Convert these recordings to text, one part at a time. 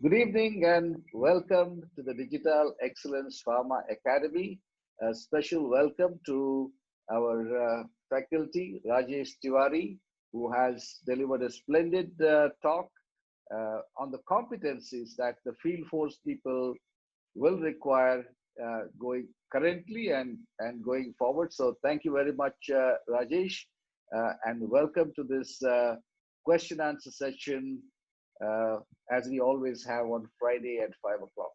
Good evening and welcome to the Digital Excellence Pharma Academy. A special welcome to our faculty, Rajesh Tiwari, who has delivered a splendid talk on the competencies that the field force people will require going currently and going forward. So thank you very much, Rajesh, and welcome to this question answer session as we always have on Friday at 5 o'clock.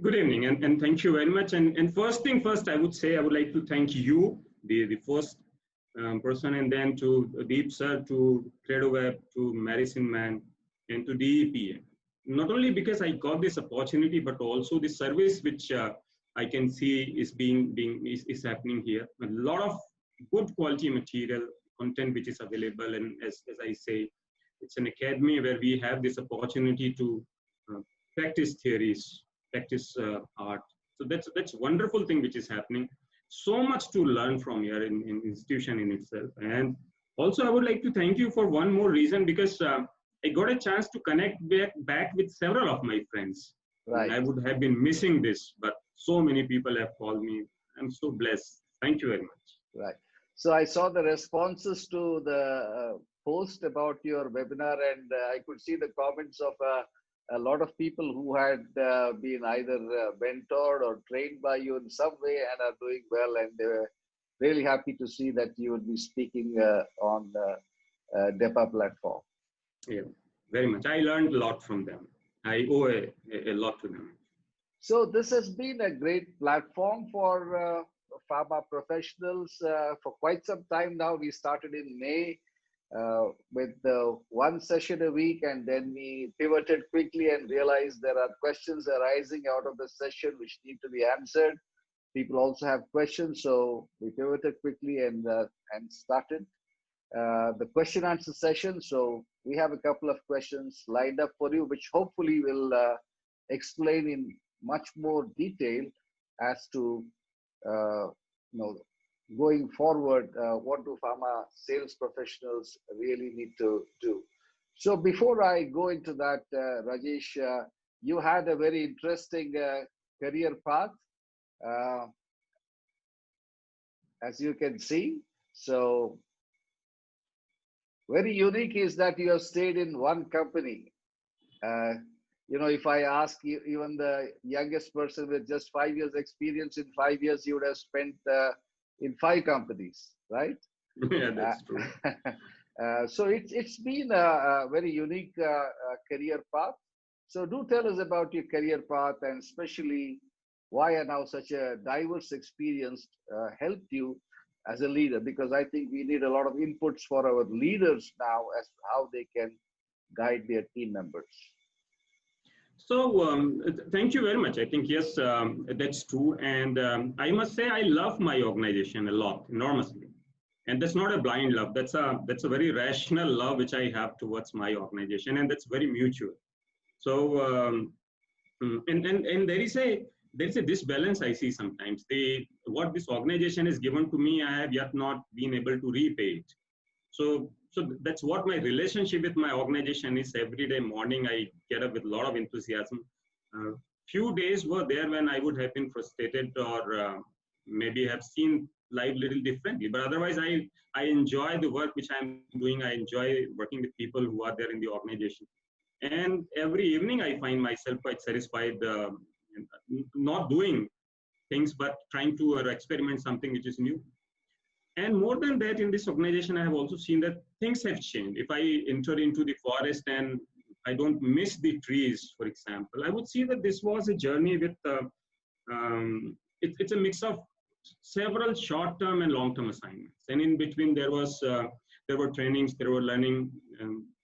Good evening, and thank you very much. And first thing first, I would say I would like to thank you, the first person, and then to Deep Sir, to CredoWeb, to Medicine Man, and to DEPA. Not only because I got this opportunity, but also the service which I can see is is happening here. A lot of good quality material, content which is available, and as I say, it's an academy where we have this opportunity to practice theories, practice art. So that's a wonderful thing which is happening. So much to learn from here in institution in itself. And also I would like to thank you for one more reason, because I got a chance to connect back with several of my friends. Right. I would have been missing this, but so many people have called me. I'm so blessed. Thank you very much. Right. So I saw the responses to the post about your webinar, and I could see the comments of a lot of people who had been either mentored or trained by you in some way and are doing well, and they were really happy to see that you would be speaking on the DEPA platform. Yeah, very much. I learned a lot from them. I owe a lot to them. So this has been a great platform for pharma professionals for quite some time now. We started in May with one session a week, and then we pivoted quickly and realized there are questions arising out of the session which need to be answered. People also have questions, so we pivoted quickly and started the question answer session. So we have a couple of questions lined up for you, which hopefully will explain in much more detail as to going forward, what do pharma sales professionals really need to do? So before I go into that, Rajesh, you had a very interesting career path, as you can see. So very unique is that you have stayed in one company. If I ask you, even the youngest person with just 5 years experience, in 5 years, you would have spent in 5 companies, right? Yeah, that's true. So it's been a very unique career path. So do tell us about your career path, and especially why now such a diverse experience helped you as a leader, because I think we need a lot of inputs for our leaders now as to how they can guide their team members. So thank you very much. I think, yes, that's true. And I must say, I love my organization a lot, enormously. And that's not a blind love. That's a very rational love which I have towards my organization, and that's very mutual. So and there is a disbalance I see sometimes. What this organization has given to me, I have yet not been able to repay it. So that's what my relationship with my organization is. Every day morning, I get up with a lot of enthusiasm. Few days were there when I would have been frustrated, or maybe have seen life a little differently. But otherwise, I enjoy the work which I'm doing. I enjoy working with people who are there in the organization. And every evening, I find myself quite satisfied, not doing things, but trying to experiment something which is new. And more than that, in this organization, I have also seen that things have changed. If I enter into the forest and I don't miss the trees, for example, I would see that this was a journey with, it's a mix of several short-term and long-term assignments. And in between, there were trainings, there were learning,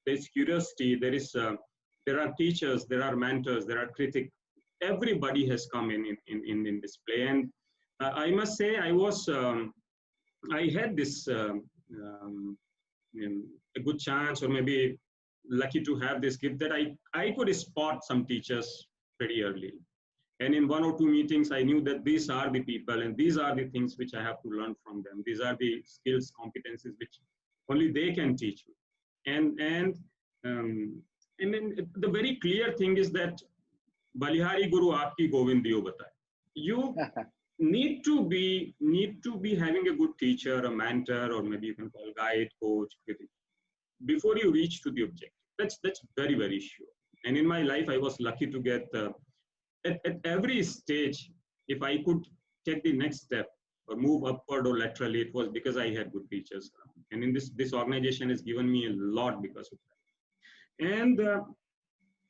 there's curiosity, there are teachers, there are mentors, there are critics. Everybody has come in this play. And I must say, I had this a good chance, or maybe lucky to have this gift, that I could spot some teachers pretty early. And in 1 or 2 meetings, I knew that these are the people and these are the things which I have to learn from them. These are the skills, competencies which only they can teach me. And And then the very clear thing is that Balihari Guru aapki Govind Diyo bataye. You need to be having a good teacher, a mentor, or maybe you can call guide, coach, before you reach to the objective. That's very, very sure. And in my life, I was lucky to get at every stage, if I could take the next step or move upward or laterally, it was because I had good teachers. And in this organization has given me a lot because of that. And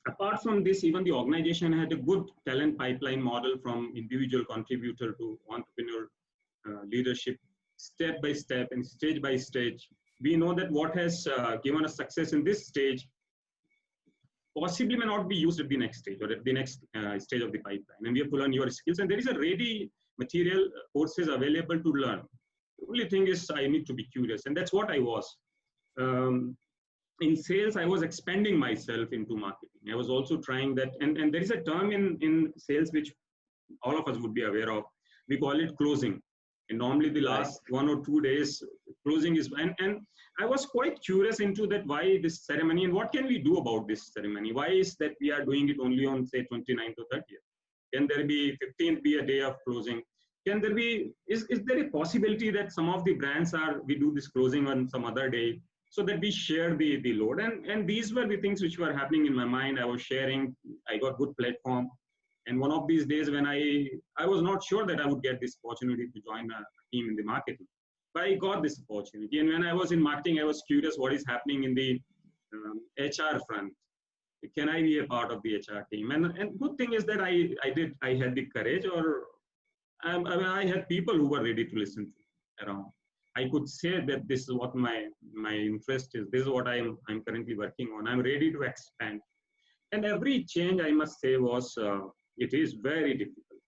apart from this, even the organization had a good talent pipeline model from individual contributor to entrepreneur leadership, step by step and stage by stage. We know that what has given us success in this stage possibly may not be used at the next stage or at the next stage of the pipeline. And we have to learn your skills. And there is a ready material courses available to learn. The only thing is I need to be curious. And that's what I was. In sales, I was expanding myself into marketing. I was also trying that. And there is a term in sales which all of us would be aware of. We call it closing. And normally the last 1 or 2 days, closing is, and I was quite curious into that, why this ceremony and what can we do about this ceremony? Why is that we are doing it only on say 29th or 30th? Can there be 15th be a day of closing? Can there be, is there a possibility that some of the brands we do this closing on some other day so that we share the load? And these were the things which were happening in my mind. I was sharing, I got good platform. And one of these days when I was not sure that I would get this opportunity to join a team in the marketing, but I got this opportunity. And when I was in marketing, I was curious what is happening in the HR front. Can I be a part of the HR team? And good thing is that I had the courage, or I had people who were ready to listen to around. I could say that this is what my interest is. This is what I'm currently working on. I'm ready to expand. And every change, I must say, was it is very difficult.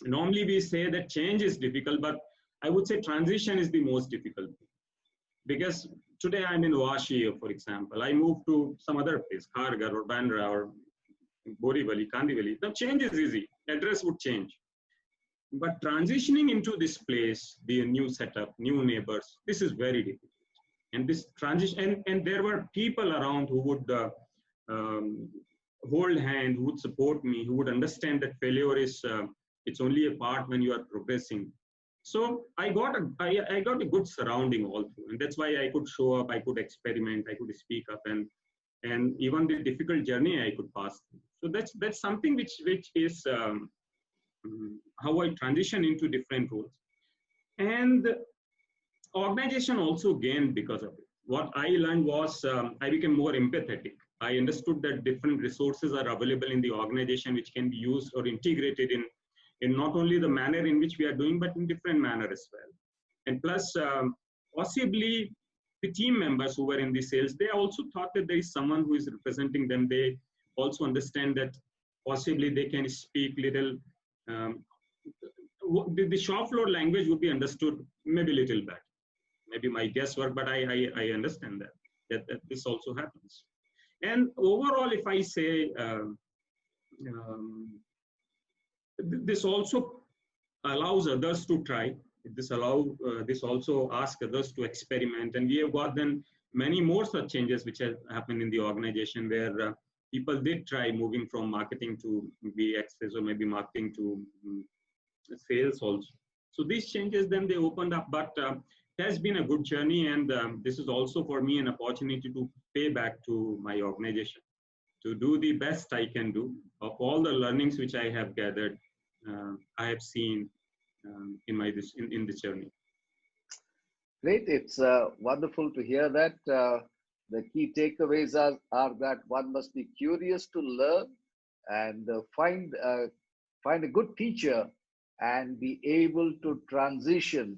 Normally we say that change is difficult, but I would say transition is the most difficult thing. Because today I'm in Vashi, for example. I moved to some other place, Kharghar or Bandra or Borivali, Kandivali. The change is easy. Address would change. But transitioning into this place, the new setup, new neighbors, this is very difficult. And this transition, and there were people around who would hold hand, who would support me, who would understand that failure is, it's only a part when you are progressing. So I got a good surrounding all through. And that's why I could show up, I could experiment, I could speak up, and even the difficult journey I could pass through. So that's something which is how I transition into different roles. And organization also gained because of it. What I learned was I became more empathetic. I understood that different resources are available in the organization which can be used or integrated in not only the manner in which we are doing, but in different manner as well. And plus, possibly the team members who were in the sales, they also thought that there is someone who is representing them. They also understand that possibly they can speak little, the shop floor language would be understood maybe a little better. Maybe my guesswork, but I understand that this also happens. And overall, if I say, this also allows others to try. This also asks others to experiment. And we have got then many more such changes which have happened in the organization where people did try moving from marketing to BXs or maybe marketing to sales also. So these changes then they opened up, but it has been a good journey. And this is also for me an opportunity to pay back to my organization, to do the best I can do of all the learnings which I have gathered, I have seen in this journey. Great. It's wonderful to hear that. The key takeaways are that one must be curious to learn and find a good teacher and be able to transition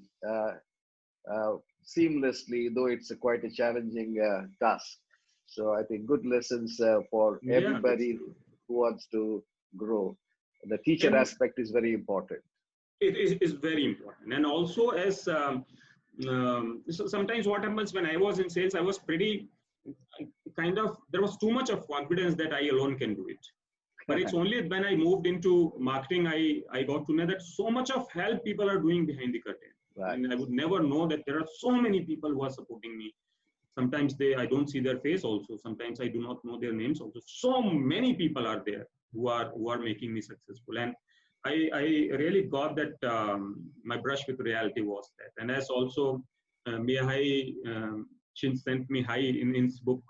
seamlessly, though it's quite a challenging task. So I think good lessons for everybody who wants to grow. The teacher aspect is very important. It is very important. And also as so sometimes what happens when I was in sales, I was pretty there was too much of confidence that I alone can do it. But it's only when I moved into marketing, I got to know that so much of help people are doing behind the curtain. Right. And I would never know that there are so many people who are supporting me. Sometimes I don't see their face also. Sometimes I do not know their names also. So many people are there who are making me successful. And I really got that my brush with reality was that. And as also Miyahai Shin sent me high in his book,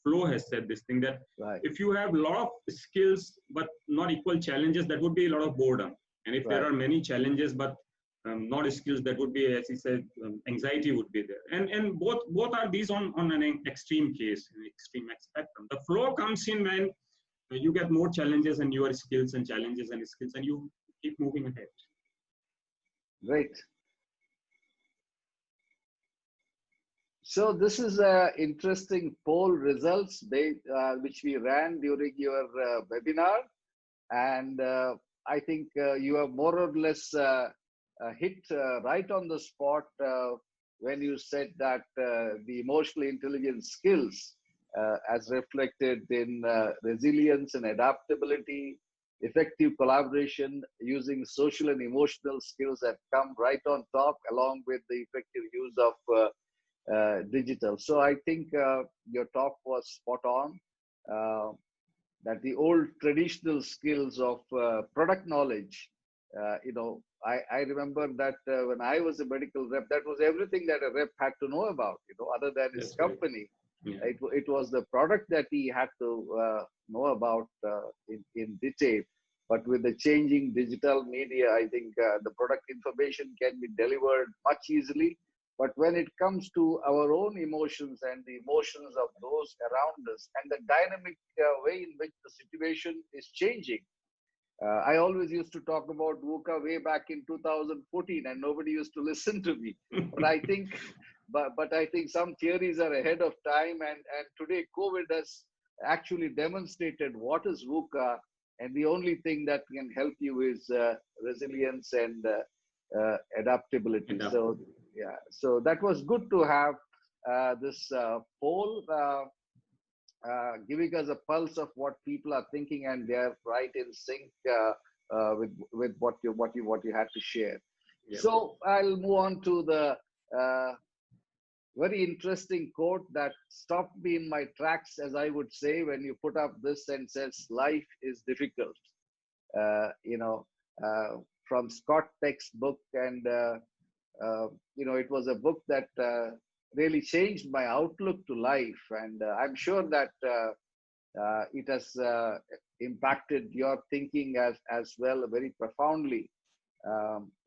Flow has said this thing that Right. if you have a lot of skills but not equal challenges, that would be a lot of boredom. And if there are many challenges but not skills, that would be, as he said, anxiety would be there. And both are these on an extreme case, an extreme spectrum. The flow comes in when you get more challenges and your skills and challenges and skills, and you keep moving ahead. Great. So this is interesting poll results which we ran during your webinar, and I think you have more or less hit right on the spot when you said that the emotional intelligence skills, as reflected in resilience and adaptability, effective collaboration, using social and emotional skills, that come right on top, along with the effective use of digital. So I think your talk was spot on. That the old traditional skills of product knowledge, I remember that when I was a medical rep, that was everything that a rep had to know about, other than his company. Yeah. It was the product that he had to know about in detail. But with the changing digital media, I think the product information can be delivered much easily. But when it comes to our own emotions and the emotions of those around us, and the dynamic way in which the situation is changing, I always used to talk about VUCA way back in 2014, and nobody used to listen to me. But I think, but I think some theories are ahead of time, and today COVID has actually demonstrated what is VUCA, and the only thing that can help you is resilience and adaptability. So yeah, so that was good to have this poll giving us a pulse of what people are thinking, and they're right in sync with what you had to share. Yep. So I'll move on to the very interesting quote that stopped me in my tracks, as I would say, when you put up this and says, "Life is difficult." From Scott Peck's book, and it was a book that really changed my outlook to life, and I'm sure that it has impacted your thinking as well very profoundly.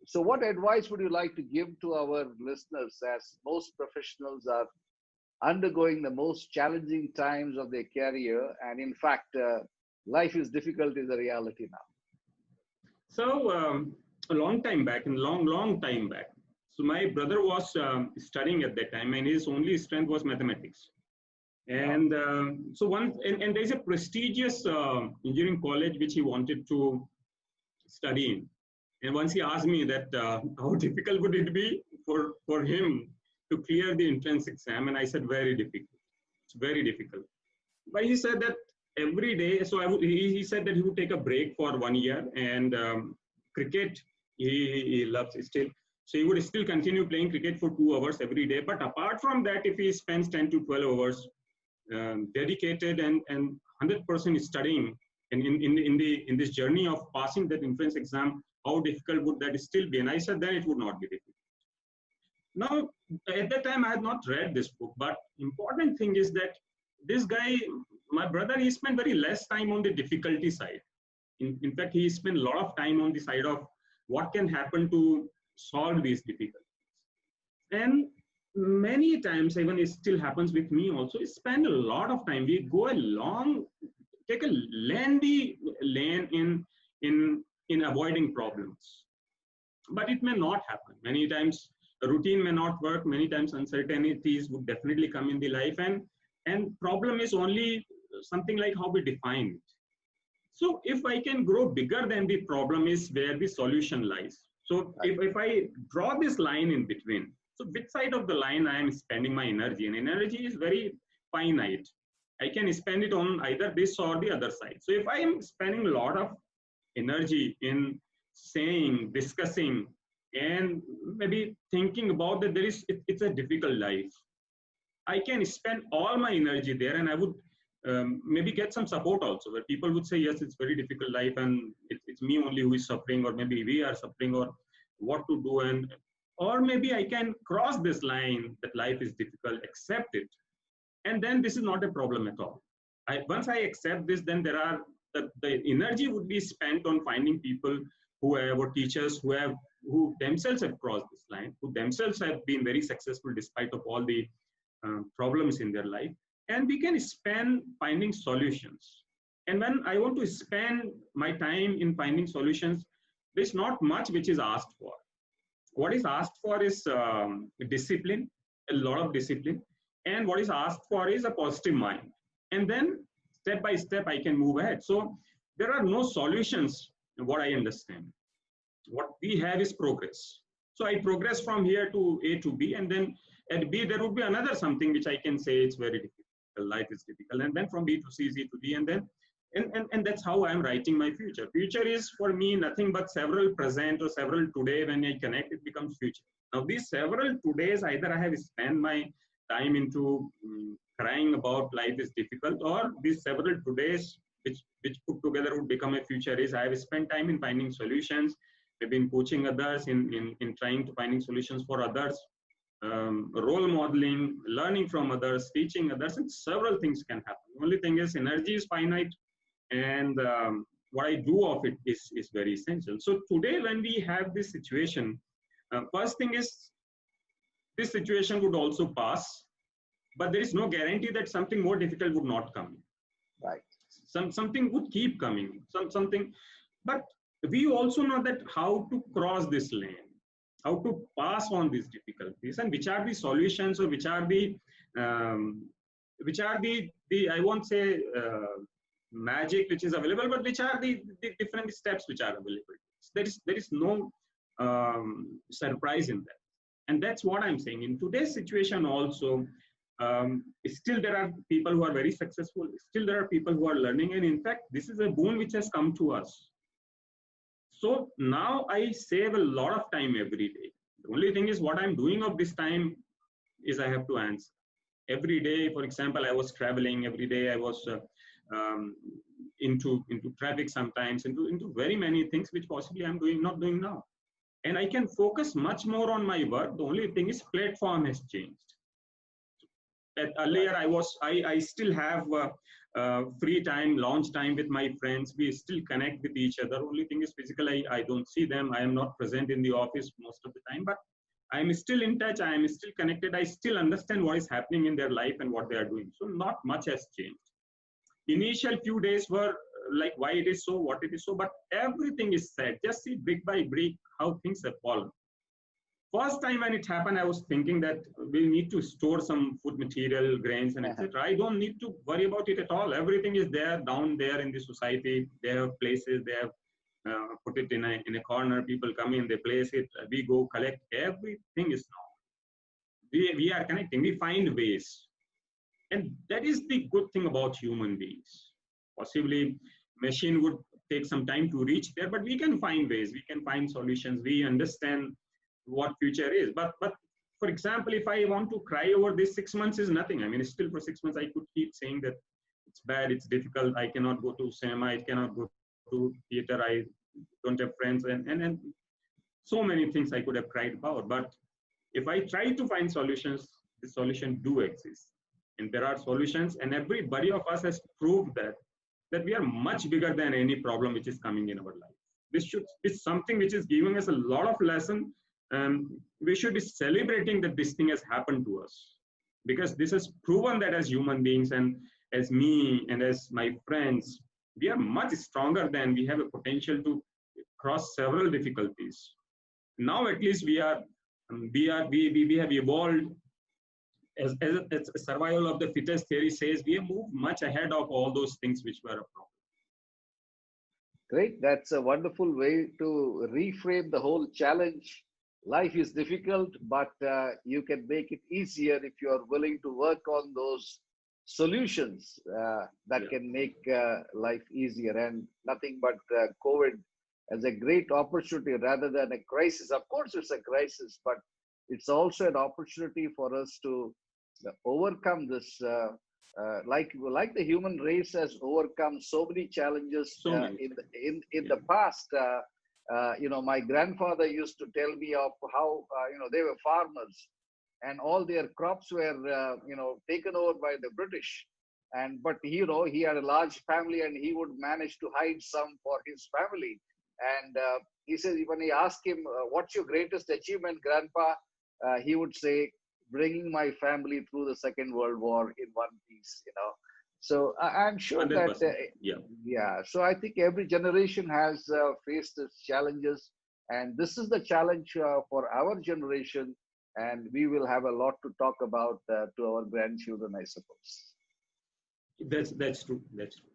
So what advice would you like to give to our listeners, as most professionals are undergoing the most challenging times of their career, and in fact life is difficult is a reality now? So a long time back, so my brother was studying at that time, and his only strength was mathematics. And so and there's a prestigious engineering college which he wanted to study in. And once he asked me that how difficult would it be for him to clear the entrance exam, and I said very difficult. It's very difficult. But he said that every day, so he said that he would take a break for 1 year, and cricket he loves still. So he would still continue playing cricket for 2 hours every day. But apart from that, if he spends 10 to 12 hours dedicated and 100% studying in this journey of passing that entrance exam, how difficult would that still be? And I said then it would not be difficult. Now, at that time, I had not read this book, but important thing is that this guy, my brother, he spent very less time on the difficulty side. In fact, he spent a lot of time on the side of what can happen to solve these difficulties. And many times, even it still happens with me also, we spend a lot of time. We go take a lengthy lane in avoiding problems. But it may not happen. Many times, the routine may not work. Many times, uncertainties would definitely come in the life. And problem is only something like how we define it. So if I can grow bigger than the problem is where the solution lies. So if I draw this line in between, so which side of the line I am spending my energy, and energy is very finite. I can spend it on either this or the other side. So if I am spending a lot of energy in saying, discussing, and maybe thinking about that it's a difficult life. I can spend all my energy there, and I would maybe get some support also, where people would say, yes, it's very difficult life, and it's me only who is suffering, or maybe we are suffering, or what to do, and or maybe I can cross this line that life is difficult, accept it, and then this is not a problem at all. Once I accept this, then there are the energy would be spent on finding people who have, or teachers who themselves have crossed this line, who themselves have been very successful despite of all the problems in their life, and we can spend finding solutions. And when I want to spend my time in finding solutions, there's not much which is asked for. What is asked for is discipline, a lot of discipline, and what is asked for is a positive mind. And then step by step, I can move ahead. So there are no solutions, what I understand. What we have is progress. So I progress from here to A to B, and then at B, there would be another something which I can say it's very difficult. Life is difficult. And then from B to C, C to D, and then, and that's how I'm writing my future. Future is for me nothing but several present or several today. When I connect, it becomes future. Now, these several todays, either I have spent my time into crying about life is difficult, or these several todays, which put together would become a future, is I have spent time in finding solutions. I've been coaching others in trying to finding solutions for others, role modeling, learning from others, teaching others, and several things can happen. The only thing is energy is finite, and what I do of it is very essential. So today, when we have this situation, first thing is this situation would also pass, but there is no guarantee that something more difficult would not come. Right. Something would keep coming. Something, but we also know that how to cross this lane, how to pass on these difficulties, and which are the solutions, or which are the I won't say magic which is available, but which are the different steps which are available. There is no surprise in that, and that's what I'm saying. In today's situation, also, still there are people who are very successful. Still there are people who are learning, and in fact, this is a boon which has come to us. So now I save a lot of time every day. The only thing is, what I'm doing of this time is I have to answer. Every day, for example, I was traveling. Every day I was into traffic sometimes, into very many things which possibly I'm not doing now. And I can focus much more on my work. The only thing is platform has changed. Earlier, I still have free time, launch time with my friends. We still connect with each other. Only thing is, physically, I don't see them. I am not present in the office most of the time, but I'm still in touch. I am still connected. I still understand what is happening in their life and what they are doing. So not much has changed. Initial few days were like, why it is so, what it is so, but everything is said. Just see brick by brick how things have fallen. First time when it happened, I was thinking that we need to store some food material, grains, and etc. I don't need to worry about it at all. Everything is there, down there in the society. They have places, they have put it in a corner. People come in, they place it. We go collect. Everything is now. We are connecting. We find ways. And that is the good thing about human beings. Possibly machine would take some time to reach there, but we can find ways. We can find solutions. We understand what future is. But for example, if I want to cry over this, 6 months is nothing. I mean, still for 6 months, I could keep saying that it's bad, it's difficult. I cannot go to cinema. I cannot go to theater. I don't have friends, and so many things I could have cried about. But if I try to find solutions, the solution do exist. And there are solutions, and everybody of us has proved that we are much bigger than any problem which is coming in our life. This is something which is giving us a lot of lesson. We should be celebrating that this thing has happened to us, because this has proven that as human beings, and as me and as my friends, we are much stronger than we have a potential to cross several difficulties. Now at least we have evolved. As survival of the fittest theory says, we have moved much ahead of all those things which were a problem. Great. That's a wonderful way to reframe the whole challenge. Life is difficult, but you can make it easier if you are willing to work on those solutions that can make life easier. And nothing but COVID as a great opportunity rather than a crisis. Of course, it's a crisis, but it's also an opportunity for us to overcome this. Like the human race has overcome so many challenges So many. in Yeah. the past. My grandfather used to tell me of how they were farmers, and all their crops were taken over by the British. And but he had a large family, and he would manage to hide some for his family. And he says, when he asked him, "What's your greatest achievement, Grandpa?" He would say, "Bringing my family through the Second World War in one piece. So I'm sure that, 100%. Yeah. yeah. So I think every generation has faced its challenges, and this is the challenge for our generation, and we will have a lot to talk about to our grandchildren, I suppose. That's true. That's true.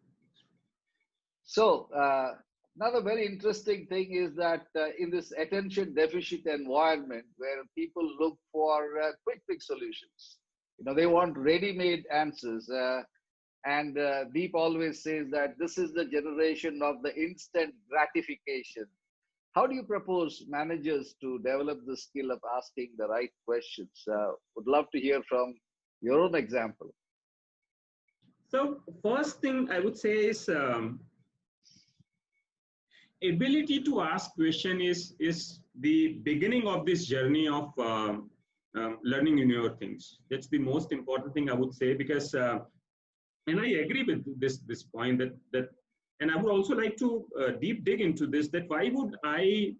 So, another very interesting thing is that in this attention deficit environment where people look for quick fix solutions, they want ready-made answers. And Deep always says that this is the generation of the instant gratification. How do you propose managers to develop the skill of asking the right questions? Would love to hear from your own example. So first thing I would say is ability to ask question is the beginning of this journey of learning newer things. That's the most important thing I would say, because and I agree with this point that and I would also like to deep dig into this, that why would I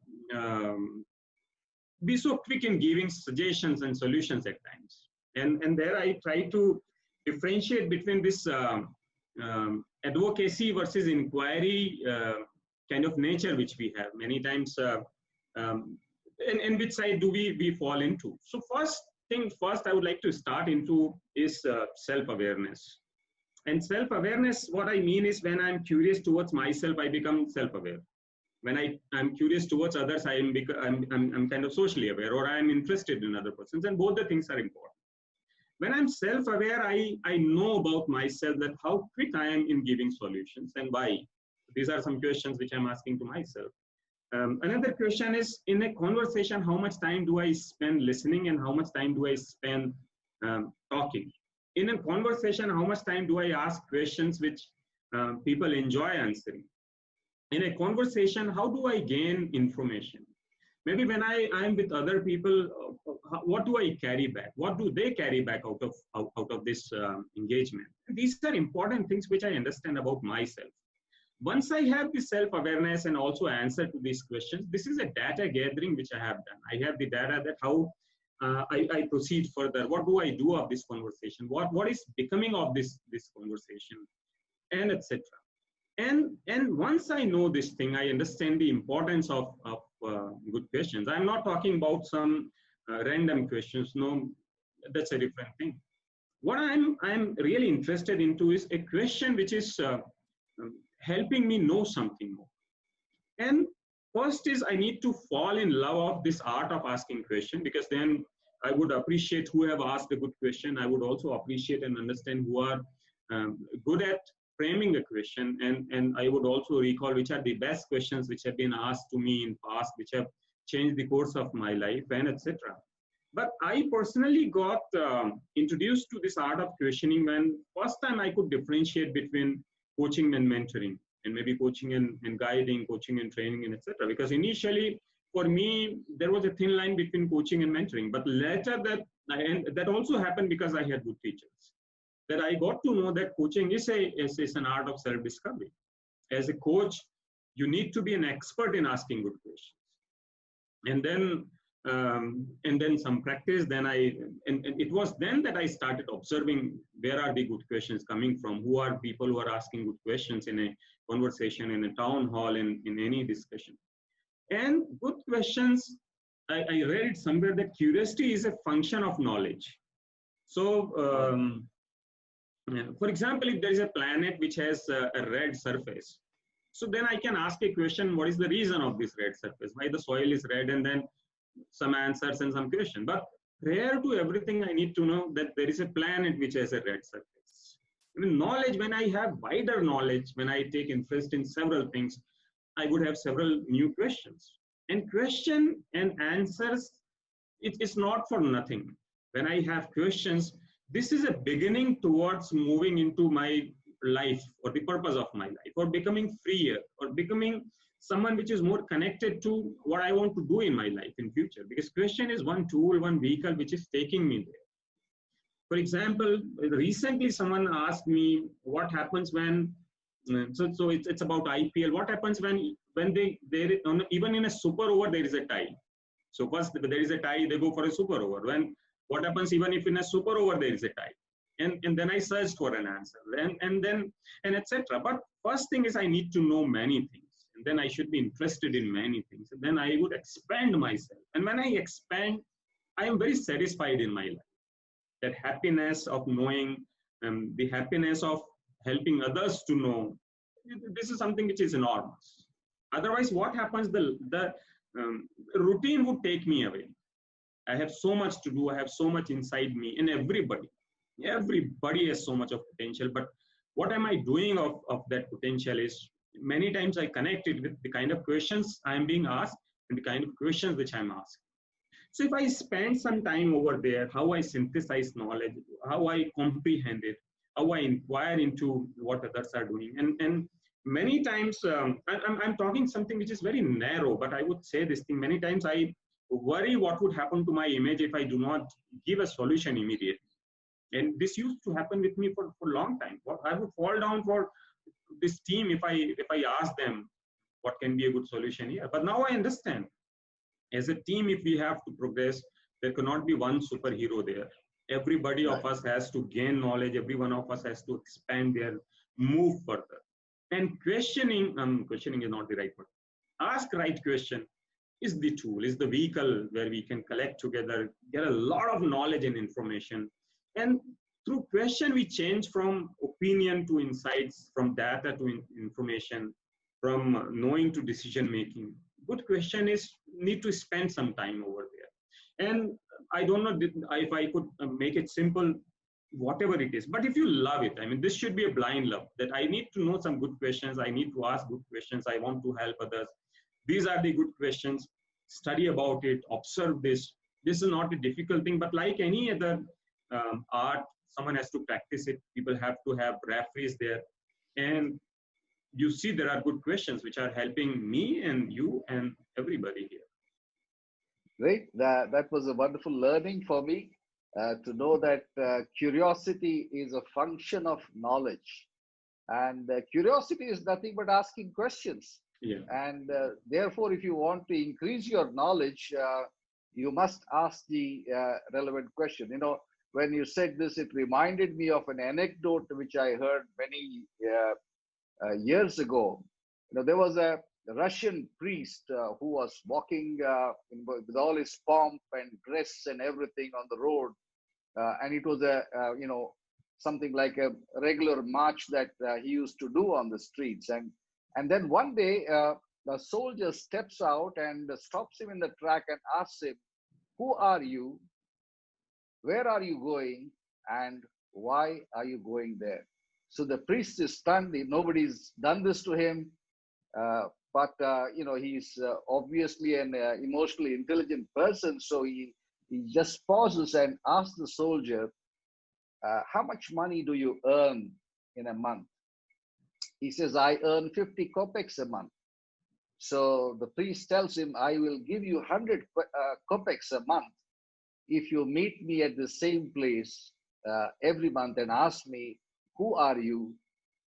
be so quick in giving suggestions and solutions at times, and there I try to differentiate between this advocacy versus inquiry kind of nature which we have many times, and which side do we fall into. So first I would like to start into is self-awareness. And self-awareness, what I mean is, when I'm curious towards myself, I become self-aware. When I'm curious towards others, I'm kind of socially aware, or I'm interested in other persons, and both the things are important. When I'm self-aware, I know about myself, that how quick I am in giving solutions and why. These are some questions which I'm asking to myself. Another question is, in a conversation, how much time do I spend listening and how much time do I spend talking? In a conversation, how much time do I ask questions which people enjoy answering? In a conversation, how do I gain information? Maybe when I'm with other people, what do I carry back? What do they carry back out of this engagement? These are important things which I understand about myself. Once I have the self-awareness and also answer to these questions, this is a data gathering which I have done. I have the data that how I proceed further. What do I do of this conversation? What is becoming of this conversation, and etc. And once I know this thing, I understand the importance of good questions. I'm not talking about some random questions. No, that's a different thing. What I'm really interested into is a question which is helping me know something more. And first is, I need to fall in love of this art of asking question, because then I would appreciate who have asked a good question. I would also appreciate and understand who are good at framing a question, and I would also recall which are the best questions which have been asked to me in past, which have changed the course of my life, and etc. But I personally got introduced to this art of questioning when first time I could differentiate between coaching and mentoring, and maybe coaching and guiding, coaching and training, and etc. Because initially, for me, there was a thin line between coaching and mentoring. But later and that also happened because I had good teachers, that I got to know that coaching is an art of self-discovery. As a coach, you need to be an expert in asking good questions. And then some practice, and it was then that I started observing where are the good questions coming from, who are people who are asking good questions in a conversation, in a town hall, in any discussion. And good questions, I read it somewhere that curiosity is a function of knowledge. So, for example, if there is a planet which has a red surface, so then I can ask a question, what is the reason of this red surface? Why the soil is red? And then some answers and some question. But prior to everything, I need to know that there is a planet which has a red surface. Even knowledge, when I have wider knowledge, when I take interest in several things, I would have several new questions. And question and answers, it is not for nothing. When I have questions, this is a beginning towards moving into my life or the purpose of my life, or becoming freer, or becoming someone which is more connected to what I want to do in my life in future. Because question is one tool, one vehicle which is taking me there. For example, recently someone asked me what happens when, so it's about IPL. What happens when they even in a super over there is a tie. So first there is a tie, they go for a super over. What happens even if in a super over there is a tie? And then I searched for an answer, and etc. But first thing is I need to know many things, and then I should be interested in many things. And then I would expand myself, and when I expand, I am very satisfied in my life. That happiness of knowing, the happiness of helping others to know, this is something which is enormous. Otherwise, what happens? The routine would take me away. I have so much to do. I have so much inside me, and everybody has so much of potential. But what am I doing of that potential is many times I connect it with the kind of questions I am being asked and the kind of questions which I'm asked. So if I spend some time over there, how I synthesize knowledge, how I comprehend it, how I inquire into what others are doing, and many times I'm talking something which is very narrow, but I would say this thing many times I worry what would happen to my image if I do not give a solution immediately. And this used to happen with me for a long time. I would fall down for this team if I ask them what can be a good solution here. But now I understand, as a team, if we have to progress, there cannot be one superhero there. Everybody of us has to gain knowledge. Every one of us has to expand their move further. And questioning is not the right word. Ask right question is the tool, is the vehicle where we can collect together, get a lot of knowledge and information. And through question, we change from opinion to insights, from data to information, from knowing to decision making. Good question is need to spend some time over there. And I don't know if I could make it simple, whatever it is. But if you love it, I mean, this should be a blind love, that I need to know some good questions. I need to ask good questions. I want to help others. These are the good questions. Study about it, observe this. This is not a difficult thing, but like any other art, someone has to practice it. People have to have referees there. And you see there are good questions which are helping me and you and everybody here. Great. That was a wonderful learning for me to know that curiosity is a function of knowledge. And curiosity is nothing but asking questions. Yeah. And therefore, if you want to increase your knowledge, you must ask the relevant question. You know, when you said this, it reminded me of an anecdote which I heard many years ago. You know, there was a Russian priest who was walking with all his pomp and dress and everything on the road, and it was something like a regular march that he used to do on the streets. And then one day, the soldier steps out and stops him in the track and asks him, "Who are you? Where are you going? And why are you going there?" So the priest is stunned. Nobody's done this to him. But he's obviously an emotionally intelligent person. So he just pauses and asks the soldier, "How much money do you earn in a month?" He says, "I earn 50 kopecks a month." So the priest tells him, "I will give you 100 kopecks a month if you meet me at the same place every month and ask me, who are you,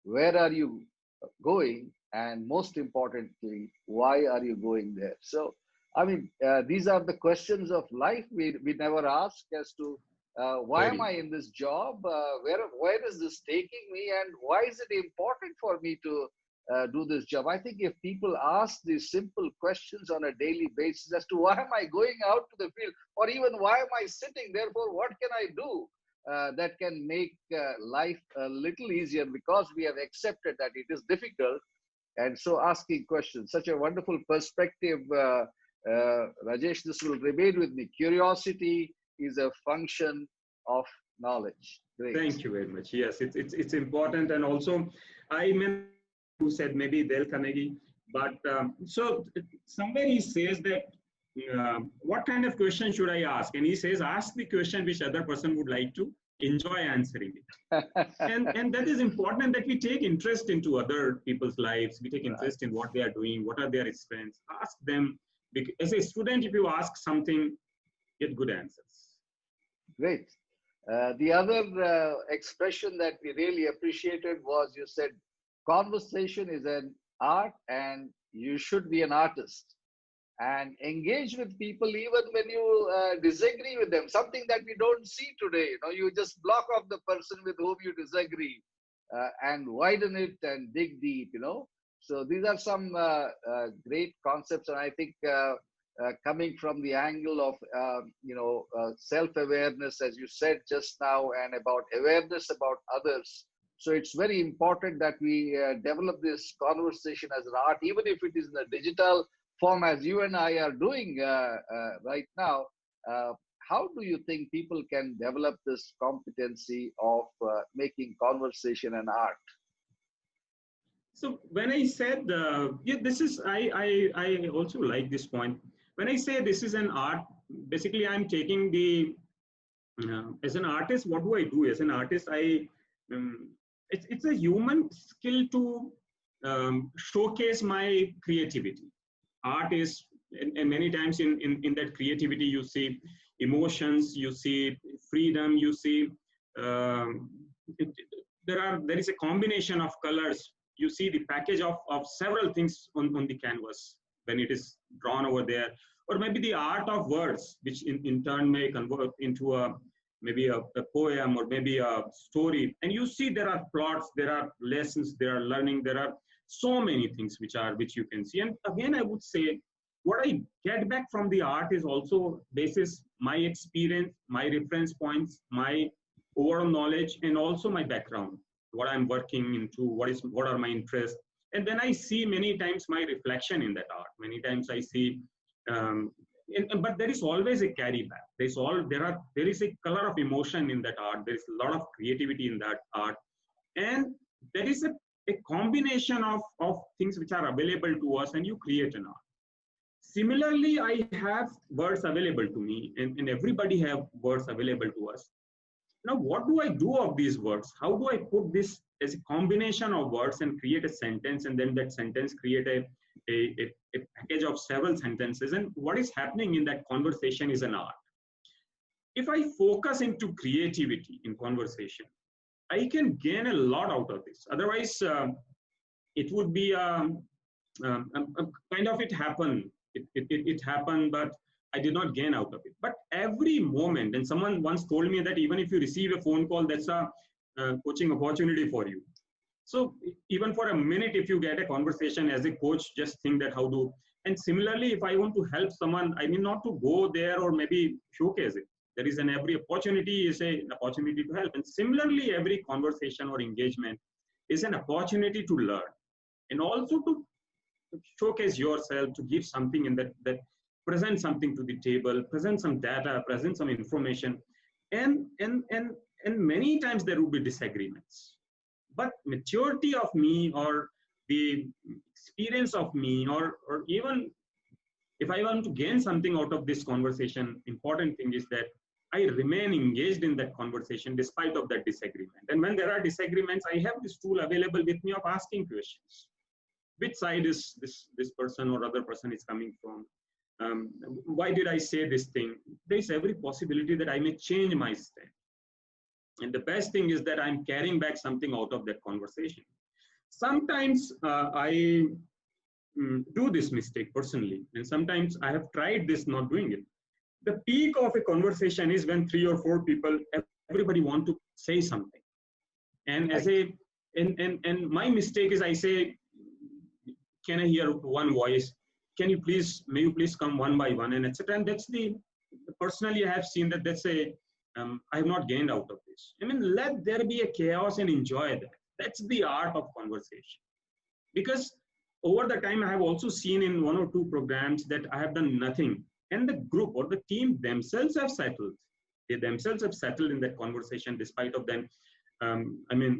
where are you going, and most importantly, why are you going there?" So, I mean, these are the questions of life we never ask as to why am I in this job? Where is this taking me? And why is it important for me to do this job? I think if people ask these simple questions on a daily basis as to why am I going out to the field, or even why am I sitting, therefore, what can I do? That can make life a little easier, because we have accepted that it is difficult. And so asking questions, such a wonderful perspective, Rajesh, this will remain with me. Curiosity is a function of knowledge. Great. Thank you very much. Yes, it's important. And also, I mean, who said maybe Dale Carnegie, but so somewhere he says that what kind of question should I ask? And he says, ask the question which other person would like to enjoy answering it. And that is important, that we take interest into other people's lives. We take Right. interest in what they are doing, what are their strengths. Ask them. As a student, if you ask something, get good answers. Great. The other expression that we really appreciated was you said conversation is an art and you should be an artist and engage with people even when you disagree with them, something that we don't see today. You know, you just block off the person with whom you disagree and widen it and dig deep, you know. So these are some great concepts, and I think coming from the angle of self-awareness, as you said just now, and about awareness about others. So it's very important that we develop this conversation as an art, even if it is in a digital form, as you and I are doing right now. Uh, how do you think people can develop this competency of making conversation an art? So when I said, yeah, this is, I also like this point. When I say this is an art, basically I'm taking the, as an artist, what do I do? As an artist, it's a human skill to showcase my creativity. Art is, and many times in that creativity, you see emotions, you see freedom, you see, it, there is a combination of colors. You see the package of several things on the canvas when it is drawn over there, or maybe the art of words, which in turn may convert into maybe a poem or maybe a story. And you see there are plots, there are lessons, there are learning, there are so many things which you can see. And again, I would say what I get back from the art is also basis my experience, my reference points, my overall knowledge, and also my background, what I'm working into, what are my interests. And then I see many times my reflection in that art. Many times I see, but there is always a carry back. There is a color of emotion in that art. There is a lot of creativity in that art. And there is a combination of things which are available to us, and you create an art. Similarly, I have words available to me, and everybody have words available to us. Now, what do I do of these words? How do I put this as a combination of words and create a sentence, and then that sentence create a package of several sentences? And what is happening in that conversation is an art. If I focus into creativity in conversation, I can gain a lot out of this. Otherwise, it would be kind of it happened. It happened, but I did not gain out of it. But every moment, and someone once told me that even if you receive a phone call, that's a coaching opportunity for you. So even for a minute, if you get a conversation as a coach, just think that how to. And similarly, if I want to help someone, I mean not to go there or maybe showcase it. There is every opportunity is an opportunity to help. And similarly, every conversation or engagement is an opportunity to learn, and also to showcase yourself, to give something in that present something to the table, present some data, present some information. And many times there will be disagreements. But maturity of me, or the experience of me, or even if I want to gain something out of this conversation, important thing is that I remain engaged in that conversation despite of that disagreement. And when there are disagreements, I have this tool available with me of asking questions. Which side is this person or other person is coming from? Why did I say this thing? There is every possibility that I may change my stand. And the best thing is that I'm carrying back something out of that conversation. Sometimes I do this mistake personally, and sometimes I have tried this not doing it. The peak of a conversation is when 3 or 4 people, everybody want to say something. And as and my mistake is I say, can I hear one voice? May you please come one by one, and etc. And that's personally I have seen that's I have not gained out of this. I mean, let there be a chaos and enjoy that. That's the art of conversation. Because over the time, I have also seen in 1 or 2 programs that I have done nothing, and the group or the team themselves have settled. They themselves have settled in that conversation despite of them,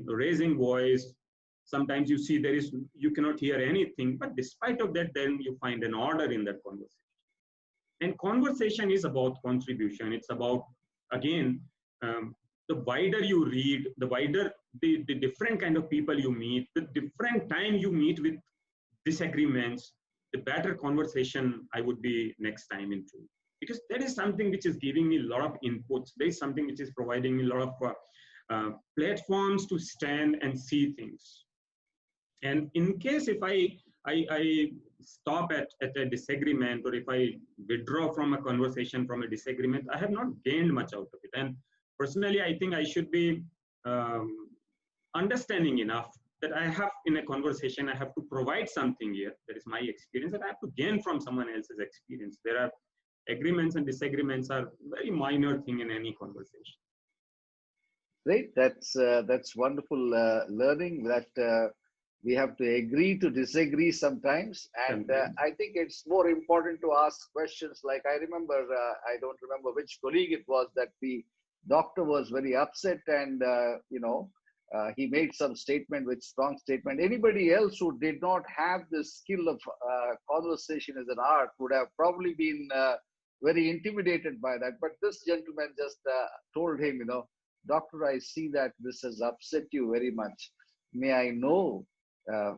raising voice. Sometimes you see you cannot hear anything, but despite of that, then you find an order in that conversation. And conversation is about contribution. It's about, again, the wider you read, the wider the different kind of people you meet, the different time you meet with disagreements, the better conversation I would be next time into. Because that is something which is giving me a lot of inputs. There is something which is providing me a lot of platforms to stand and see things. And in case if I stop at a disagreement, or if I withdraw from a conversation, from a disagreement, I have not gained much out of it. And personally, I think I should be understanding enough that I have in a conversation, I have to provide something here. That is my experience, and I have to gain from someone else's experience. There are agreements and disagreements are very minor thing in any conversation. Great. That's wonderful learning that we have to agree to disagree sometimes. And I think it's more important to ask questions. Like I remember, I don't remember which colleague it was, that the doctor was very upset, and he made some statement, with strong statement. Anybody else who did not have the skill of conversation as an art would have probably been very intimidated by that. But this gentleman just told him, doctor, I see that this has upset you very much. May I know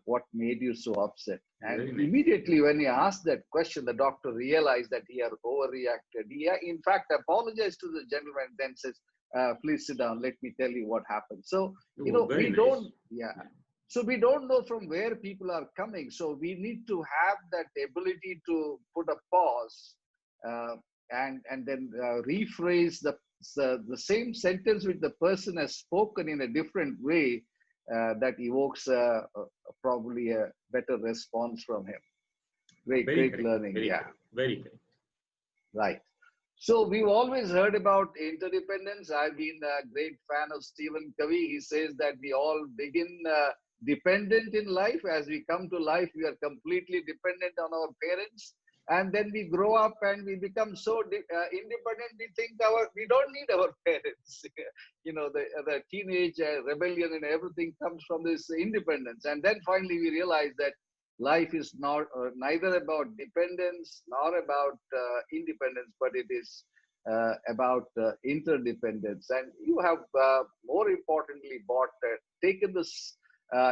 what made you so upset? And immediately when he asked that question, the doctor realized that he had overreacted. He, in fact, apologized to the gentleman, then says, please sit down, let me tell you what happened. So, we don't know from where people are coming. So we need to have that ability to put a pause and then rephrase the same sentence which the person has spoken in a different way, that evokes probably a better response from him. Great learning. Very good. Right. So we've always heard about interdependence. I've been a great fan of Stephen Covey. He says that we all begin dependent in life. As we come to life, we are completely dependent on our parents. And then we grow up and we become so independent, we think we don't need our parents. The teenage rebellion and everything comes from this independence. And then finally we realize that life is not neither about dependence nor about independence, but it is about interdependence. And you have, more importantly, taken this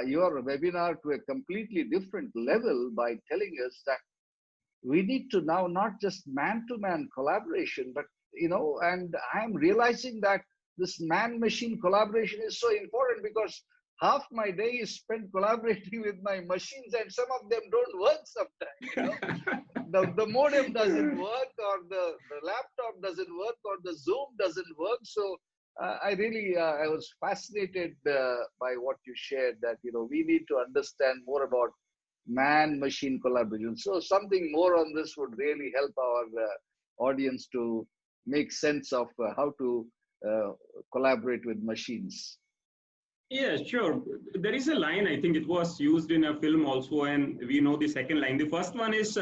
your webinar to a completely different level by telling us that we need to now not just man-to-man collaboration, but and I'm realizing that this man-machine collaboration is so important, because half my day is spent collaborating with my machines, and some of them don't work sometimes. The modem doesn't work, or the laptop doesn't work, or the Zoom doesn't work. So I was fascinated by what you shared, that we need to understand more about man-machine collaboration. So something more on this would really help our audience to make sense of how to collaborate with machines. Yeah, sure. There is a line, I think it was used in a film also, and we know the second line. The first one is,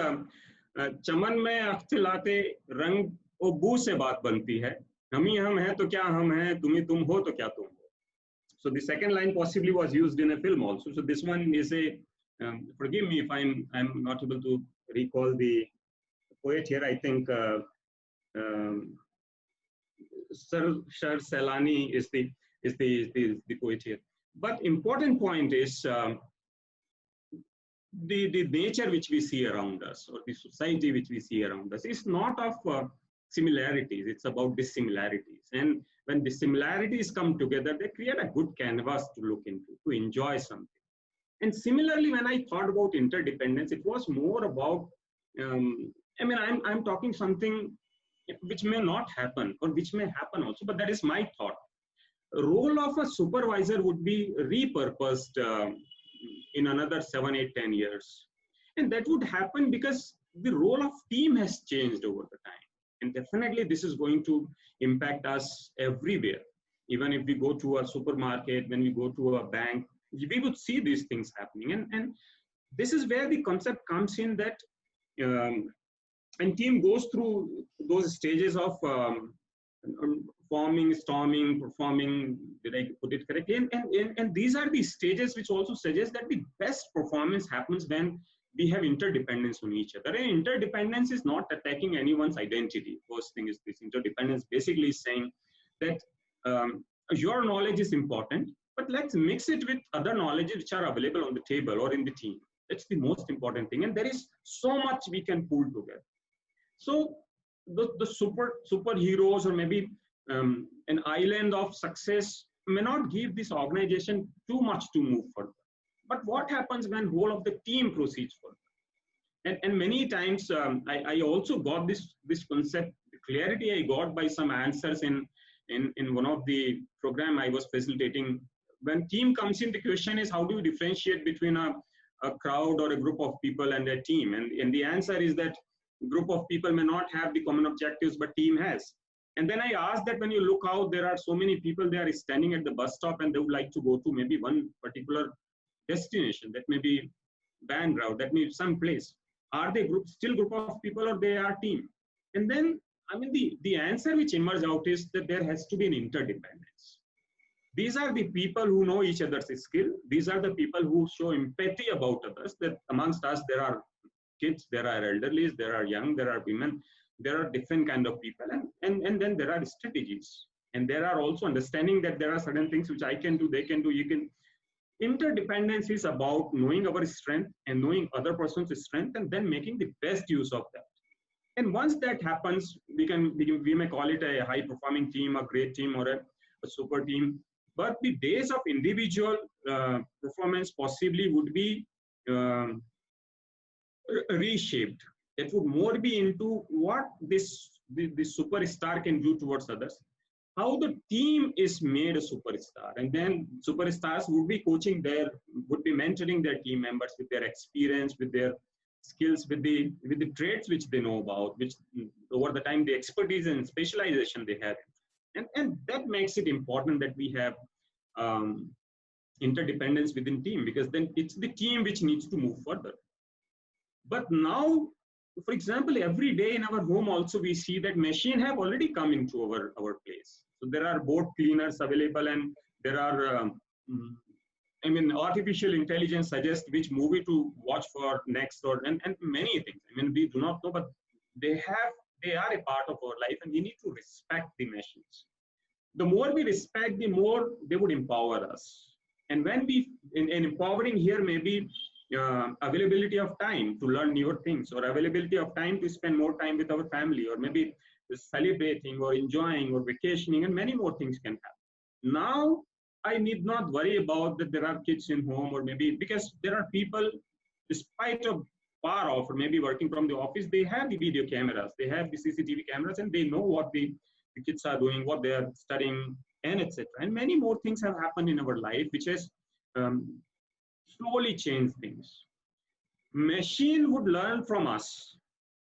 चमन में अख्तिलाते रंग ओ बू से बात बनती है, हम ही हम हैं तो क्या हम हैं, तुम ही तुम हो तो क्या तुम हो. So the second line possibly was used in a film also. So this one is a, forgive me if I'm not able to recall the poet here. I think Sir Salani is the poet here. But important point is the nature which we see around us, or the society which we see around us, is not of similarities. It's about dissimilarities. And when dissimilarities come together, they create a good canvas to look into, to enjoy something. And similarly, when I thought about interdependence, it was more about, I'm talking something which may not happen, or which may happen also, but that is my thought. Role of a supervisor would be repurposed in another 7, 8, 10 years. And that would happen because the role of team has changed over the time. And definitely this is going to impact us everywhere. Even if we go to a supermarket, when we go to a bank, we would see these things happening. And this is where the concept comes in, that and team goes through those stages of forming, storming, performing. Did I put it correctly? And these are the stages which also suggest that the best performance happens when we have interdependence on each other. And interdependence is not attacking anyone's identity. First thing is this: interdependence basically is saying that your knowledge is important, but let's mix it with other knowledge which are available on the table or in the team. That's the most important thing. And there is so much we can pull together. So the superheroes, or maybe an island of success, may not give this organization too much to move further. But what happens when whole of the team proceeds further? And many times I also got this concept, the clarity I got by some answers in one of the program I was facilitating. When team comes in, the question is, how do you differentiate between a crowd or a group of people and a team? And the answer is that group of people may not have the common objectives, but team has. And then I asked that when you look out, there are so many people, they are standing at the bus stop and they would like to go to maybe one particular destination, that may be band route, that may be some place. Are they still group of people, or they are team? And then, I mean, the answer which emerged out is that there has to be an interdependence. These are the people who know each other's skill. These are the people who show empathy about others, that amongst us, there are kids, there are elderly, there are young, there are women, there are different kind of people. And then there are strategies. And there are also understanding that there are certain things which I can do, they can do, you can. Interdependence is about knowing our strength and knowing other person's strength, and then making the best use of that. And once that happens, we may call it a high performing team, a great team, or a super team. But the days of individual performance possibly would be reshaped. It would more be into what the superstar can do towards others, how the team is made a superstar. And then superstars would be would be mentoring their team members with their experience, with their skills, with the traits which they know about, which over the time, the expertise and specialization they have. And that makes it important that we have interdependence within team, because then it's the team which needs to move further. But now, for example, every day in our home also, we see that machine have already come into our place. So there are boat cleaners available, and there are, artificial intelligence suggests which movie to watch for next, and many things. I mean, we do not know, but they are a part of our life, and we need to respect the machines. The more we respect, the more they would empower us. And when in empowering here, maybe availability of time to learn newer things, or availability of time to spend more time with our family, or maybe celebrating or enjoying or vacationing, and many more things can happen. Now, I need not worry about that there are kids in home, or maybe because there are people, despite of far off, or maybe working from the office, they have the video cameras, they have the CCTV cameras, and they know what the kids are doing, what they are studying, and etc. And many more things have happened in our life, which has slowly changed things. Machine would learn from us.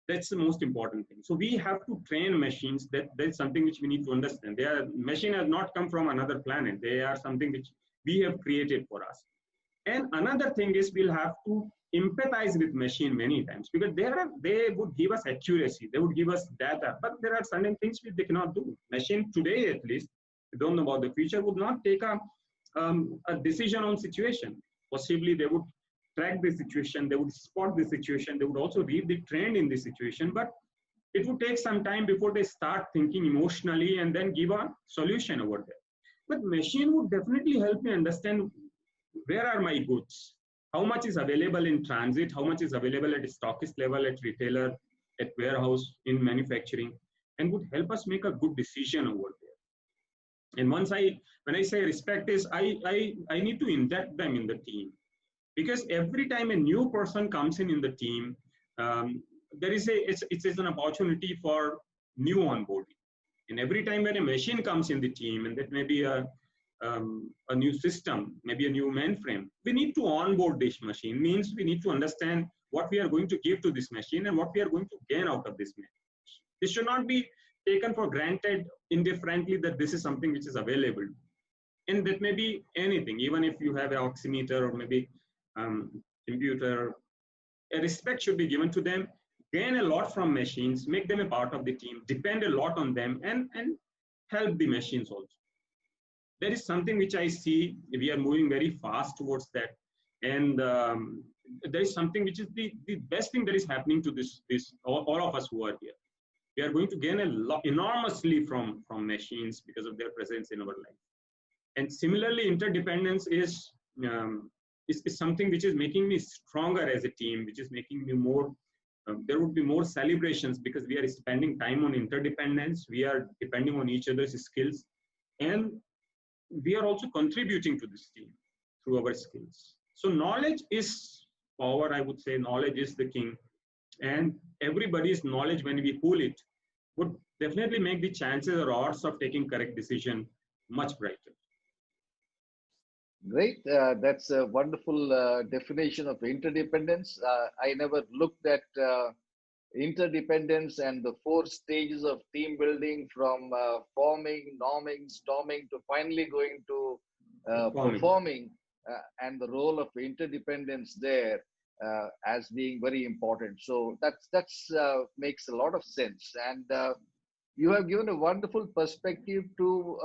That's the most important thing. So we have to train machines. That's something which we need to understand. Machine has not come from another planet. They are something which we have created for us. And another thing is, we'll have to empathize with machine many times, because they would give us accuracy, they would give us data, but there are certain things which they cannot do. Machine today, at least, we don't know about the future, would not take a decision on situation. Possibly they would track the situation, they would spot the situation, they would also read the trend in the situation, but it would take some time before they start thinking emotionally and then give a solution over there. But machine would definitely help me understand where are my goods, how much is available in transit, how much is available at stockist level, at retailer, at warehouse, in manufacturing, and would help us make a good decision over there. And when I say respect is, I need to inject them in the team, because every time a new person comes in the team, it's an opportunity for new onboarding. And every time when a machine comes in the team, and that may be a new system, maybe a new mainframe, we need to onboard this machine. Means we need to understand what we are going to give to this machine and what we are going to gain out of this machine. This should not be taken for granted indifferently that this is something which is available. And that may be anything, even if you have an oximeter or maybe computer, a respect should be given to them, gain a lot from machines, make them a part of the team, depend a lot on them, and help the machines also. That is something which I see we are moving very fast towards that. And there is something which is the best thing that is happening to all of us who are here. We are going to gain enormously from machines because of their presence in our life. And similarly, interdependence is something which is making me stronger as a team, which is making me more, there would be more celebrations because we are spending time on interdependence. We are depending on each other's skills. And we are also contributing to this team through our skills. So knowledge is power, I would say. Knowledge is the king. And everybody's knowledge, when we pool it, would definitely make the chances or odds of taking correct decision much brighter. Great. That's a wonderful definition of interdependence. I never looked at interdependence and the 4 stages of team building, from forming, norming, storming, to finally going to performing, and the role of interdependence there as being very important. So that's makes a lot of sense. And you have given a wonderful perspective to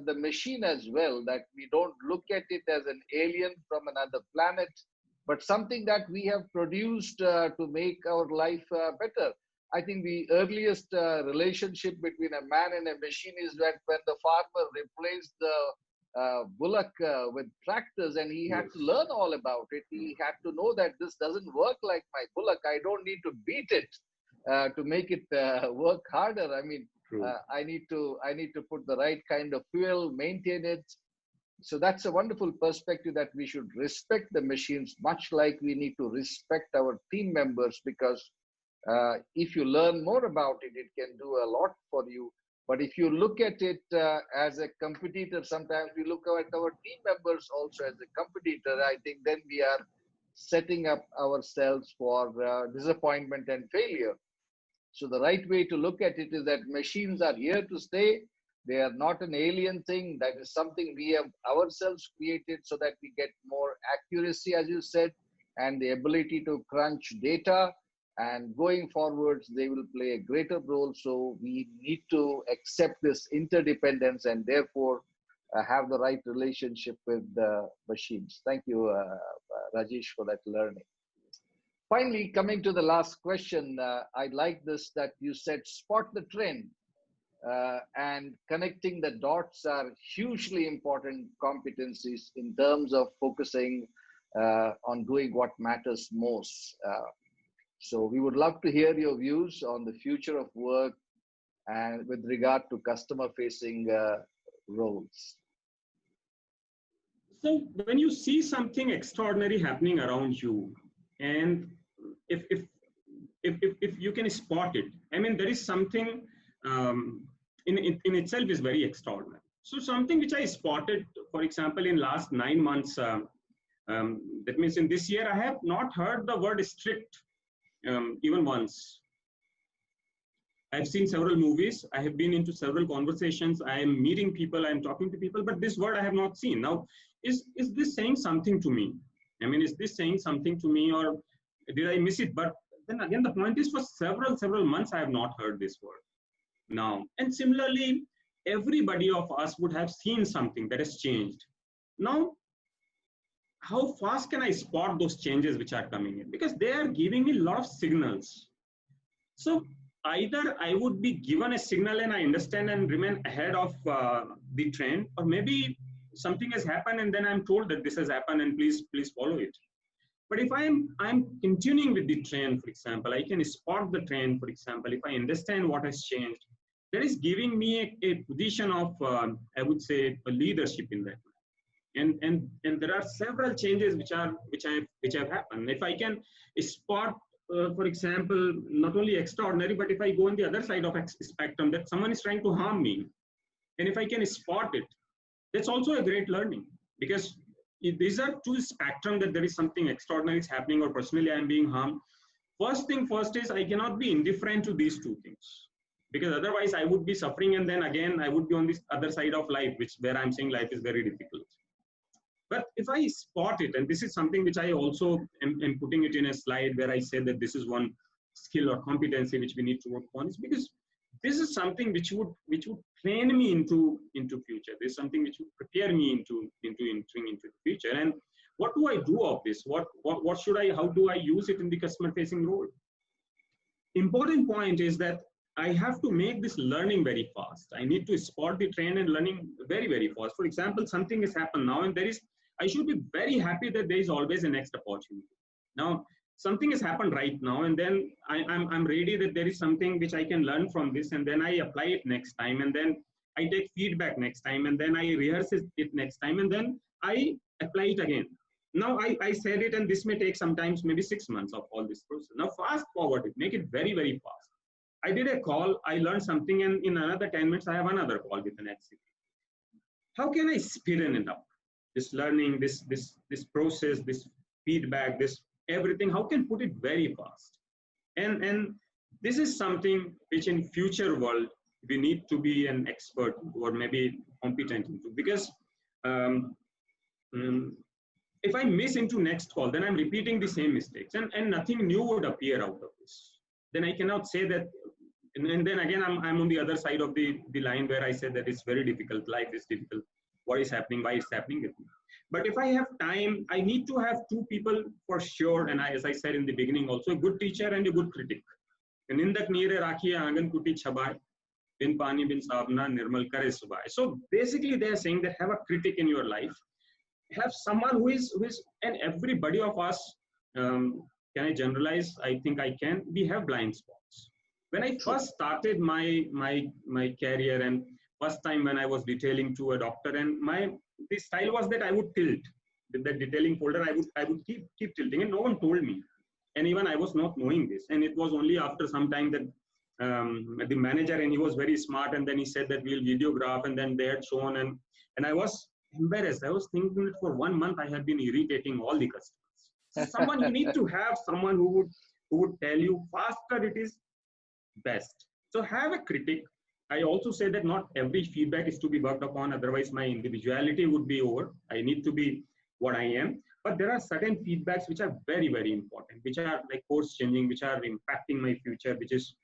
the machine as well, that we don't look at it as an alien from another planet, but something that we have produced to make our life better. I think the earliest relationship between a man and a machine is that when the farmer replaced the bullock with tractors, and he had to learn all about it. He had to know that this doesn't work like my bullock. I don't need to beat it to make it work harder. I mean, I need to put the right kind of fuel, maintain it. So that's a wonderful perspective, that we should respect the machines much like we need to respect our team members, because if you learn more about it, it can do a lot for you. But if you look at it as a competitor, sometimes we look at our team members also as a competitor. I think then we are setting up ourselves for disappointment and failure. So the right way to look at it is that machines are here to stay. They are not an alien thing. That is something we have ourselves created so that we get more accuracy, as you said, and the ability to crunch data. And going forwards, they will play a greater role. So we need to accept this interdependence and therefore have the right relationship with the machines. Thank you, Rajesh, for that learning. Finally, coming to the last question, I like this that you said spot the trend, and connecting the dots are hugely important competencies in terms of focusing on doing what matters most. So we would love to hear your views on the future of work and with regard to customer facing roles. So when you see something extraordinary happening around you, and if you can spot it, I mean, there is something in itself is very extraordinary. So something which I spotted, for example, in last 9 months, that means in this year, I have not heard the word strict even once. I've seen several movies. I have been into several conversations. I am meeting people. I am talking to people, but this word I have not seen. Now, is this saying something to me? I mean, is this saying something to me, or did I miss it? But then again, the point is, for several months, I have not heard this word now. And similarly, everybody of us would have seen something that has changed. Now, how fast can I spot those changes which are coming in? Because they are giving me a lot of signals. So either I would be given a signal and I understand and remain ahead of the trend, or maybe something has happened and then I'm told that this has happened and please follow it. But if I'm continuing with the trend, for example, I can spot the trend, for example, if I understand what has changed, that is giving me a position of, I would say, a leadership in that. And there are several changes which have happened. If I can spot, for example, not only extraordinary, but if I go on the other side of spectrum, that someone is trying to harm me, and if I can spot it, that's also a great learning, because these are two spectrum, that there is something extraordinary is happening, or personally I'm being harmed. First thing first is I cannot be indifferent to these two things, because otherwise I would be suffering, and then again I would be on this other side of life, where I'm saying life is very difficult. But if I spot it, and this is something which I also am putting it in a slide where I say that this is one skill or competency which we need to work on, is because this is something which would train me into future. This is something which would prepare me into entering into the future. And what do I do of this? What should I? How do I use it in the customer facing role? Important point is that I have to make this learning very fast. I need to spot the trend and learning very, very fast. For example, something has happened now and I should be very happy that there is always a next opportunity. Now, something has happened right now and then I'm ready that there is something which I can learn from this, and then I apply it next time, and then I take feedback next time, and then I rehearse it next time, and then I apply it again. Now I said it, and this may take sometimes maybe 6 months of all this process. Now fast forward it, make it very, very fast. I did a call, I learned something, and in another 10 minutes, I have another call with an HCP. How can I speed it up? This learning, this process, this feedback, this everything, how can put it very fast? And this is something which in future world, we need to be an expert or maybe competent into, because if I miss into next call, then I'm repeating the same mistakes, and nothing new would appear out of this. Then I cannot say that, and then again, I'm on the other side of the line where I said that it's very difficult, life is difficult, what is happening, why it's happening with me. But if I have time, I need to have two people for sure, and as I said in the beginning also, a good teacher and a good critic. Nindak neere rakhiye aangan kuti chhabaye, bin pani bin sabna nirmal kare subaye. So basically they're saying that have a critic in your life, have someone who is, and everybody of us, can I generalize? I think I can. We have blind spots. When I first started my career, and first time when I was detailing to a doctor, and the style was that I would tilt with that detailing folder. I would keep tilting, and no one told me, and even I was not knowing this. And it was only after some time that the manager, and he was very smart, and then he said that we'll videograph, and then they had shown, and I was embarrassed. I was thinking that for 1 month I had been irritating all the customers. So someone, you need to have someone who would tell you faster it is best. So have a critic. I also say that not every feedback is to be worked upon, otherwise my individuality would be over. I need to be what I am. But there are certain feedbacks which are very, very important, which are like course changing, which are impacting my future, which is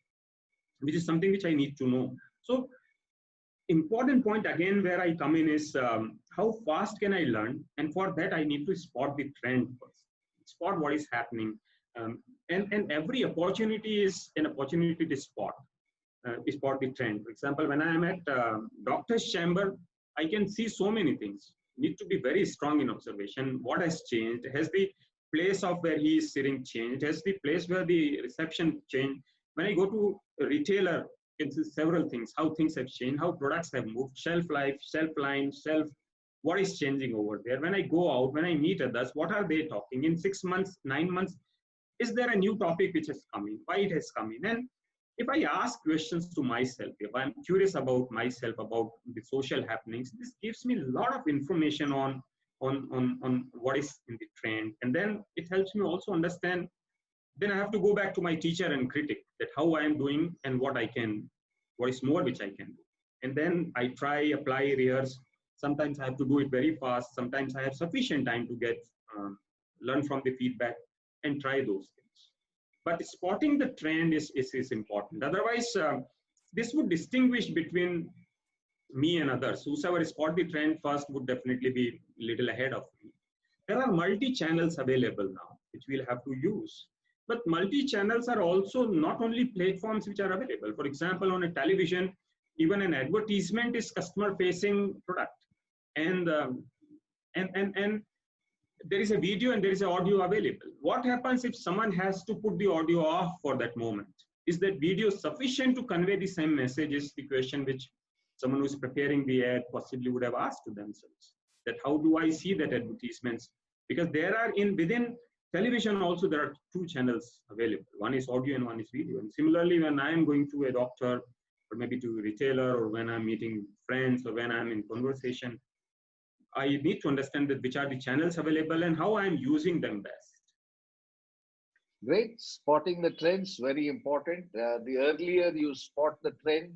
something which I need to know. So important point again where I come in is how fast can I learn? And for that, I need to spot the trend first, spot what is happening. And every opportunity is an opportunity to spot the trend. For example, when I am at doctor's chamber, I can see so many things. Need to be very strong in observation. What has changed? Has the place of where he is sitting changed? Has the place where the reception changed? When I go to a retailer, it's several things, how things have changed, how products have moved, shelf life, shelf line, what is changing over there. When I go out, when I meet others, what are they talking? In 6 months, 9 months, is there a new topic which has come in? Why it has come in? And if I ask questions to myself, if I'm curious about myself, about the social happenings, this gives me a lot of information on what is in the trend. And then it helps me also understand. Then I have to go back to my teacher and critic that how I am doing and what is more which I can do. And then I try, apply, rehearse. Sometimes I have to do it very fast. Sometimes I have sufficient time to get, learn from the feedback and try those things. But spotting the trend is important. Otherwise, this would distinguish between me and others. Whosoever spot the trend first would definitely be a little ahead of me. There are multi-channels available now, which we'll have to use. But multi-channels are also not only platforms which are available. For example, on a television, even an advertisement is customer-facing product, and there is a video and there is an audio available. What happens if someone has to put the audio off for that moment? Is that video sufficient to convey the same message? Is the question which someone who's preparing the ad possibly would have asked to themselves. That how do I see that advertisements? Because there are within television also, there are two channels available. One is audio and one is video. And similarly, when I am going to a doctor or maybe to a retailer, or when I'm meeting friends, or when I'm in conversation, I need to understand that which are the channels available and how I'm using them best. Great. Spotting the trends, very important. The earlier you spot the trend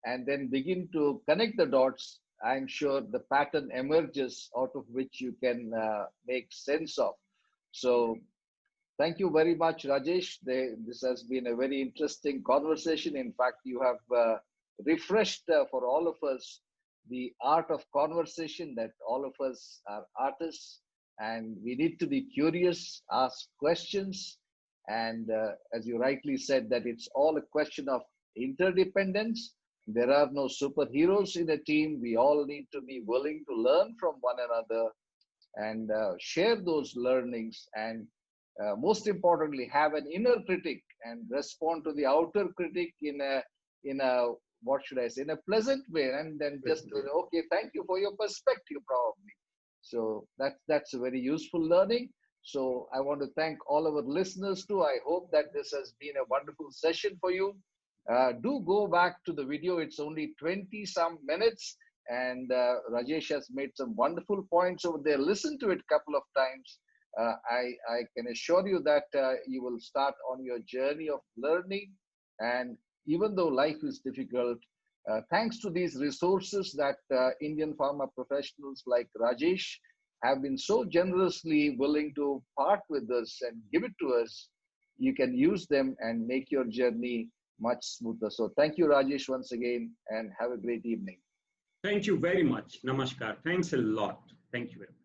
and then begin to connect the dots, I'm sure the pattern emerges out of which you can make sense of. So thank you very much, Rajesh. This has been a very interesting conversation. In fact, you have refreshed for all of us the art of conversation, that all of us are artists and we need to be curious, ask questions. And as you rightly said, that it's all a question of interdependence. There are no superheroes in a team. We all need to be willing to learn from one another and share those learnings, and most importantly have an inner critic and respond to the outer critic in a what should I say, in a pleasant way, and then just okay, thank you for your perspective probably. So that's a very useful learning. So I want to thank all our listeners too. I hope that this has been a wonderful session for you. Do go back to the video. It's only 20 some minutes, and Rajesh has made some wonderful points over there. Listen to it a couple of times. I can assure you that you will start on your journey of learning. And even though life is difficult, thanks to these resources that Indian pharma professionals like Rajesh have been so generously willing to part with us and give it to us, you can use them and make your journey much smoother. So thank you, Rajesh, once again, and have a great evening. Thank you very much. Namaskar. Thanks a lot. Thank you very much.